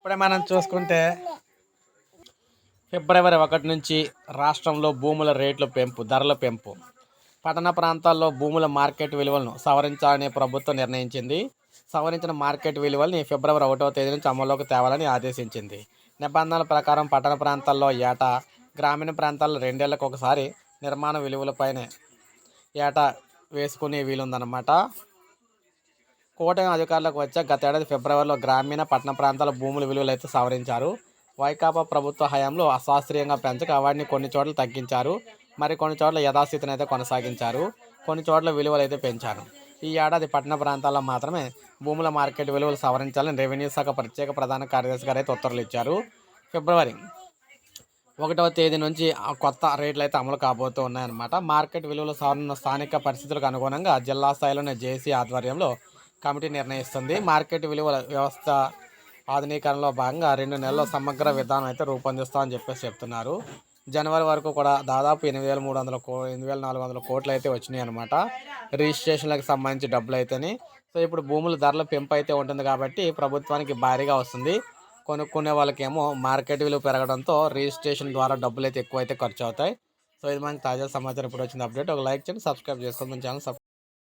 ఇప్పుడే మనం చూసుకుంటే ఫిబ్రవరి 1 నుంచి రాష్ట్రంలో భూముల ధరల పెంపు. పట్టణ ప్రాంతాల్లో భూముల మార్కెట్ విలువలను సవరించాలని ప్రభుత్వం నిర్ణయించింది. సవరించిన మార్కెట్ విలువల్ని ఫిబ్రవరి 1వ తేదీ నుంచి అమల్లోకి తేవాలని ఆదేశించింది. నిబంధనల ప్రకారం పట్టణ ప్రాంతాల్లో ఏటా, గ్రామీణ ప్రాంతాల్లో 2 ఏళ్లకు ఒకసారి నిర్మాణ విలువలపైనే ఏటా వేసుకునే వీలుందన్నమాట. కూటమి అధికారులకు వచ్చే గతేడాది ఫిబ్రవరిలో గ్రామీణ పట్టణ ప్రాంతాల భూముల విలువలు అయితే సవరించారు. వైకాపా ప్రభుత్వ హయాంలో అశాస్త్రీయంగా పెంచక వాటిని కొన్ని చోట్ల తగ్గించారు. మరి కొన్ని చోట్ల యథాస్థితిని అయితే కొనసాగించారు. కొన్ని చోట్ల విలువలు అయితే పెంచారు. ఈ ఏడాది పట్టణ ప్రాంతాల్లో మాత్రమే భూముల మార్కెట్ విలువలు సవరించాలని రెవెన్యూ శాఖ ప్రత్యేక ప్రధాన కార్యదర్శి గారు అయితే ఉత్తర్వులు ఇచ్చారు. ఫిబ్రవరి 1వ తేదీ నుంచి ఆ కొత్త రేట్లు అయితే అమలు కాబోతూ ఉన్నాయన్నమాట. మార్కెట్ విలువలు సవరణ స్థానిక పరిస్థితులకు అనుగుణంగా జిల్లా స్థాయిలోనే జేసీ ఆధ్వర్యంలో కమిటీ నిర్ణయిస్తుంది. మార్కెట్ విలువల వ్యవస్థ ఆధునీకరణలో భాగంగా 2 నెలల్లో సమగ్ర విధానం అయితే రూపొందిస్తామని చెప్తున్నారు. జనవరి వరకు కూడా దాదాపు 8,400 కోట్లు అయితే వచ్చినాయి అనమాట. రిజిస్ట్రేషన్లకు సంబంధించి డబ్బులు అయితేనే. సో ఇప్పుడు భూముల ధరల పెంపు అయితే ఉంటుంది కాబట్టి ప్రభుత్వానికి భారీగా వస్తుంది. కొనుక్కునే వాళ్ళకేమో మార్కెట్ విలువ పెరగడంతో రిజిస్ట్రేషన్ ద్వారా డబ్బులు అయితే ఎక్కువ అయితే ఖర్చు అవుతాయి. సో ఇది మనకి తాజా సమాచారం ఇప్పుడు వచ్చిన అప్డేట్. ఒక లైక్ చేయండి, సబ్స్క్రైబ్ చేసుకోండి, మన ఛానల్